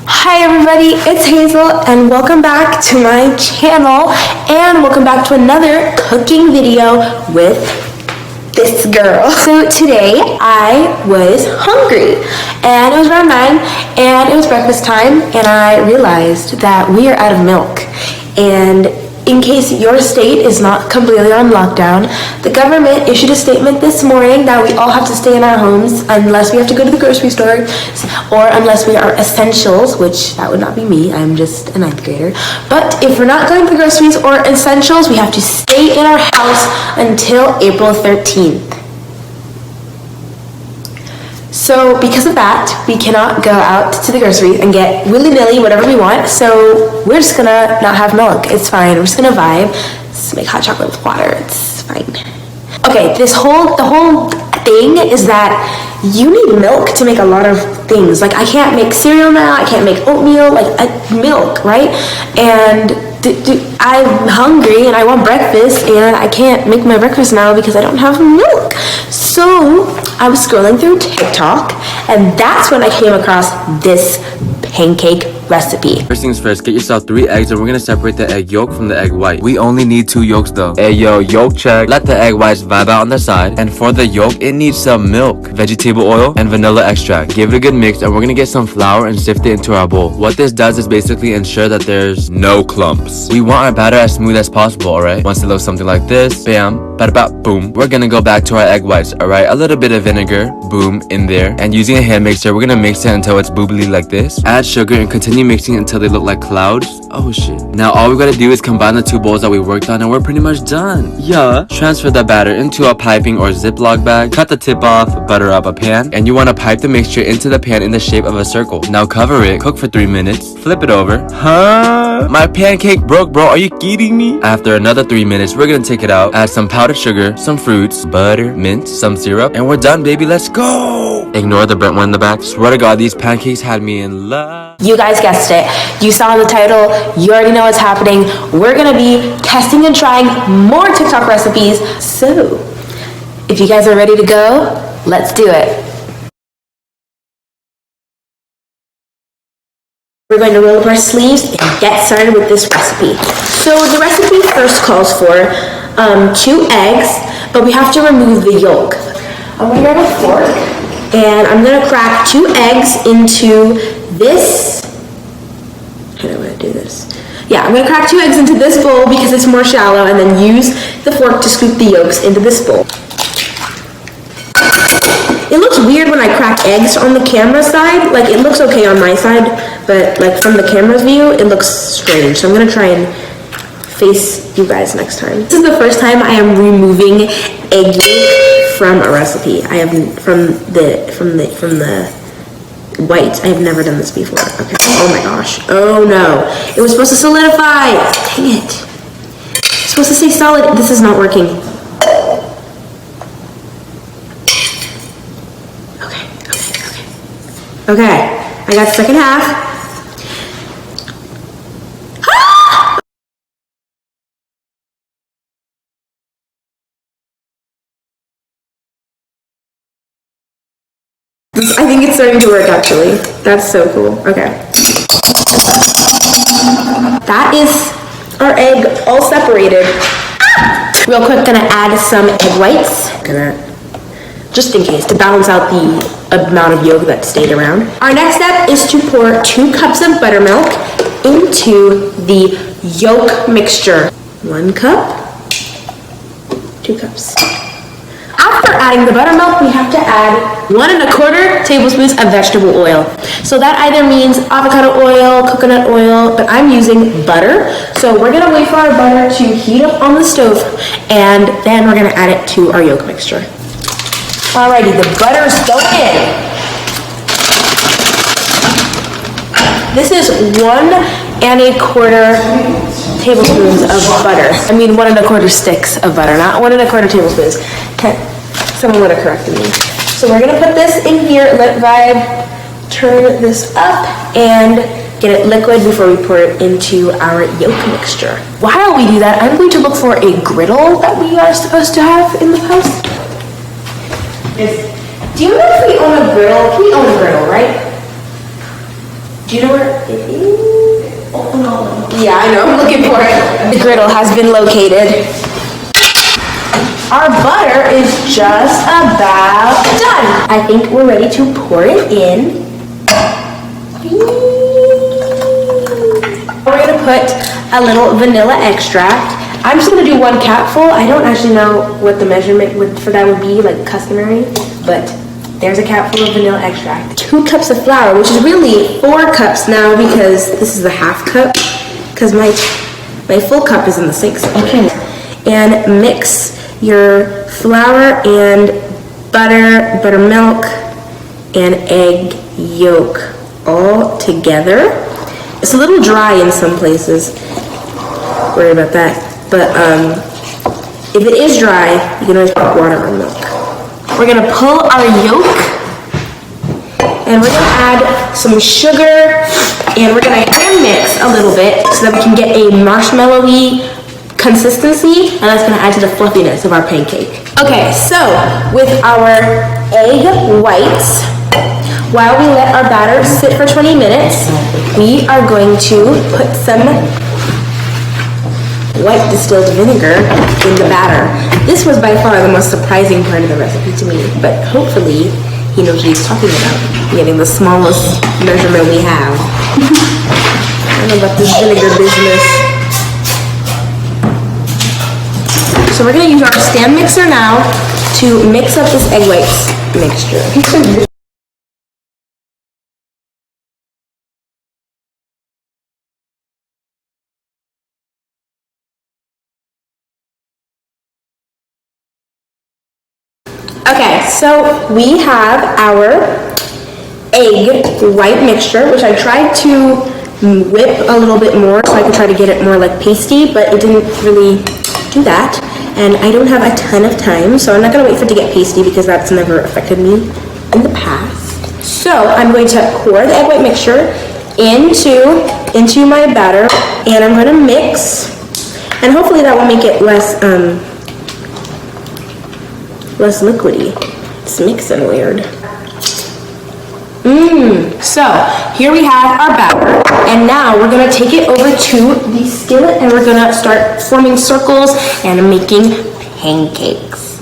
Hi everybody, it's Hazel and welcome back to my channel and welcome back to another cooking video with this girl. So today I was hungry and it was around 9 and it was breakfast time and I realized that we are out of milk. And in case your state is not completely on lockdown, the government issued a statement this morning that we all have to stay in our homes unless we have to go to the grocery store or unless we are essentials, which that would not be me, I'm just a 9th grader. But if we're not going to the groceries or essentials, we have to stay in our house until April 13th. So because of that, we cannot go out to the grocery and get willy-nilly whatever we want. So we're just gonna not have milk. It's fine. We're just gonna vibe. Let's make hot chocolate with water. It's fine. Okay, the whole thing is that you need milk to make a lot of things. Like I can't make cereal now. I can't make oatmeal. Like milk, right? And I'm hungry and I want breakfast and I can't make my breakfast now because I don't have milk. So I was scrolling through TikTok and that's when I came across this pancake recipe. First things first, get yourself 3 eggs and we're gonna separate the egg yolk from the egg white. We only need 2 yolks though. Hey yo, yolk check. Let the egg whites vibe out on the side. And for the yolk, it needs some milk, vegetable oil, and vanilla extract. Give it a good mix and we're gonna get some flour and sift it into our bowl. What this does is basically ensure that there's no clumps. We want our batter as smooth as possible, alright? Once it looks something like this, bam, bada bop, boom. We're gonna go back to our egg whites, alright? A little bit of vinegar, boom, in there. And using a hand mixer, we're gonna mix it until it's boobly like this. Add sugar and continue mixing until they look like clouds. Oh shit. Now all we gotta do is combine the 2 bowls that we worked on and we're pretty much done. Yeah. Transfer the batter into a piping or Ziploc bag. Cut the tip off, butter up a pan, and you wanna pipe the mixture into the pan in the shape of a circle. Now cover it, cook for 3 minutes, flip it over. Huh? My pancake broke, bro. Are you kidding me? After another 3 minutes, we're gonna take it out, add some powdered sugar, some fruits, butter, mint, some syrup, and we're done, baby. Let's go. Ignore the burnt one in the back. Swear to God, these pancakes had me in love. You guys guessed it. You saw the title. You already know what's happening. We're gonna be testing and trying more TikTok recipes. So, if you guys are ready to go, let's do it. We're going to roll up our sleeves and get started with this recipe. So the recipe first calls for 2 eggs, but we have to remove the yolk. I'm gonna grab a fork and I'm gonna crack 2 eggs into this. How do I do this? Yeah, I'm gonna crack 2 eggs into this bowl because it's more shallow and then use the fork to scoop the yolks into this bowl. It looks weird when I crack eggs on the camera side. Like it looks okay on my side, but like from the camera's view, it looks strange. So I'm gonna try and face you guys next time. This is the first time I am removing egg yolk from a recipe. I have from the white. I have never done this before. Okay. Oh my gosh. Oh no. It was supposed to solidify. Dang it. It's supposed to stay solid. This is not working. Okay. I got the second half. I think it's starting to work actually. That's so cool. Okay. That is our egg all separated. Real quick, gonna add some egg whites. Just in case, to balance out the amount of yolk that stayed around. Our next step is to pour 2 cups of buttermilk into the yolk mixture. 1 cup, 2 cups. After adding the buttermilk, we have to add 1 1/4 tablespoons of vegetable oil. So that either means avocado oil, coconut oil, but I'm using butter. So we're gonna wait for our butter to heat up on the stove, and then we're gonna add it to our yolk mixture. Alrighty, the butter's going in. This is 1 1/4 tablespoons of butter. I mean 1 1/4 sticks of butter, not 1 1/4 tablespoons. Someone would have corrected me. So we're gonna put this in here, let it vibe, turn this up, and get it liquid before we pour it into our yolk mixture. While we do that, I'm going to look for a griddle that we are supposed to have in the house. Do you know if we own a griddle? We own a griddle, right? Do you know where it is? Oh no. Yeah, I know, I'm looking for it. The griddle has been located. Our butter is just about done. I think we're ready to pour it in. We're gonna put a little vanilla extract. I'm just gonna do 1 capful. I don't actually know what the measurement for that would be, like customary, but there's a capful of vanilla extract. 2 cups of flour, which is really 4 cups now because this is a half cup, because my full cup is in the sink. Okay. And mix your flour and butter, buttermilk, and egg yolk all together. It's a little dry in some places. Worry about that. But if it is dry, you can always put water or milk. We're gonna pull our yolk, and we're gonna add some sugar, and we're gonna hand mix a little bit so that we can get a marshmallowy consistency, and that's gonna add to the fluffiness of our pancake. Okay, so with our egg whites, while we let our batter sit for 20 minutes, we are going to put some white distilled vinegar in the batter. This was by far the most surprising part of the recipe to me, but hopefully he knows what he's talking about, getting the smallest measurement we have. I don't know about this vinegar business. So we're gonna use our stand mixer now to mix up this egg whites mixture. Okay, so we have our egg white mixture, which I tried to whip a little bit more so I could try to get it more like pasty, but it didn't really do that. And I don't have a ton of time, so I'm not gonna wait for it to get pasty because that's never affected me in the past. So I'm going to pour the egg white mixture into my batter, and I'm gonna mix, and hopefully that will make it less liquidy. It's mixing weird. So here we have our batter, and now we're gonna take it over to the skillet, and we're gonna start forming circles and making pancakes.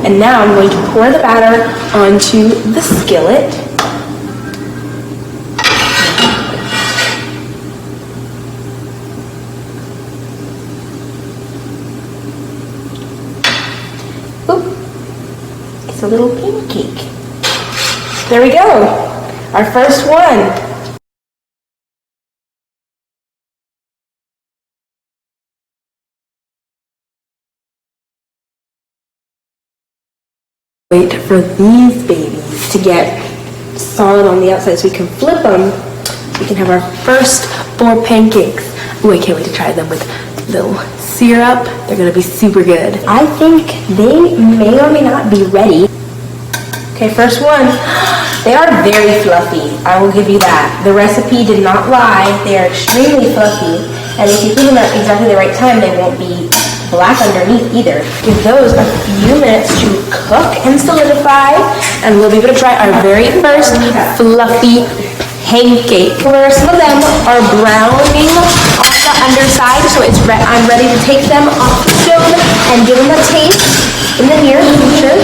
And now I'm going to pour the batter onto the skillet. A little pancake. There we go. Our first one. Wait for these babies to get solid on the outside so we can flip them. So we can have our first 4 pancakes. Oh, I can't wait to try them with little syrup. They're gonna be super good. I think they may or may not be ready. Okay, first one. They are very fluffy. I will give you that. The recipe did not lie. They are extremely fluffy. And if you put them at exactly the right time, they won't be black underneath either. Give those a few minutes to cook and solidify, and we'll be able to try our very first fluffy pancake. Where some of them are browning on the underside, so I'm ready to take them off the stove and give them a taste in the near future.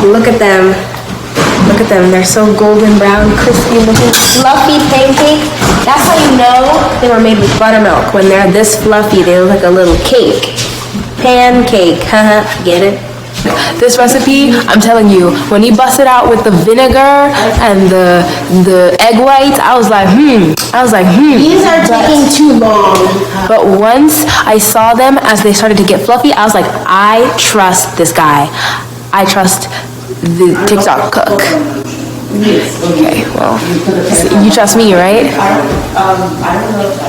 Look at them. Look at them. They're so golden brown, crispy looking, fluffy pancakes. That's how you know they were made with buttermilk. When they're this fluffy, they look like a little cake. Pancake. Haha, get it? This recipe, I'm telling you, when he busted out with the vinegar and the egg whites, I was like, These are taking too long. But once I saw them as they started to get fluffy, I was like, I trust this guy. I trust the TikTok cook. Okay, well, so you trust me, right? I don't know if I have.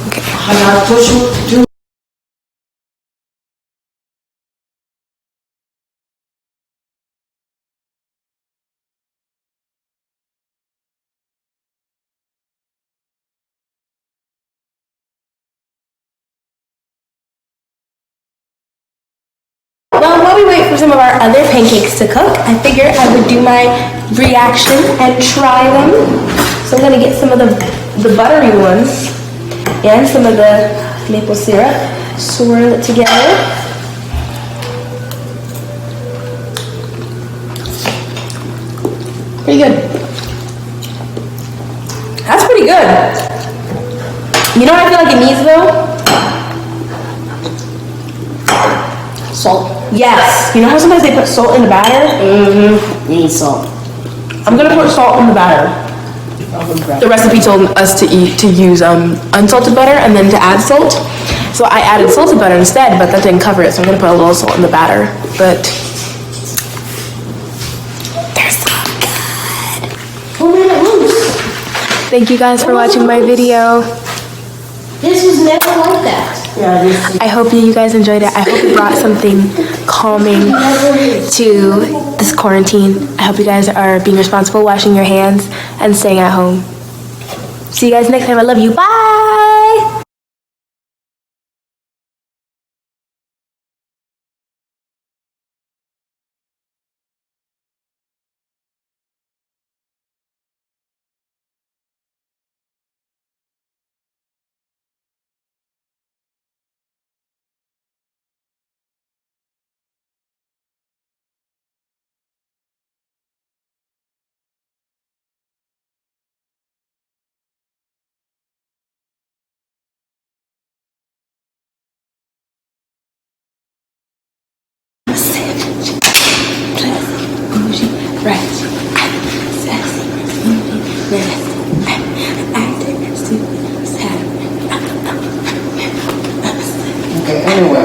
Okay. for some of our other pancakes to cook, I figured I would do my reaction and try them. So I'm gonna get some of the buttery ones and some of the maple syrup, swirl it together. Pretty good. That's pretty good. You know what I feel like it needs though? Salt. Yes. You know how sometimes they put salt in the batter? Mm-hmm. You need salt. I'm gonna put salt in the batter. The recipe told us to use unsalted butter and then to add salt. So I added salted butter instead, but that didn't cover it, so I'm gonna put a little salt in the batter. But they're so good. Who made it loose? Thank you guys for watching my video. This was never like that. Yeah, this I hope you guys enjoyed it. I hope it brought something calming to this quarantine. I hope you guys are being responsible, washing your hands, and staying at home. See you guys next time. I love you. Bye! Okay, anyway.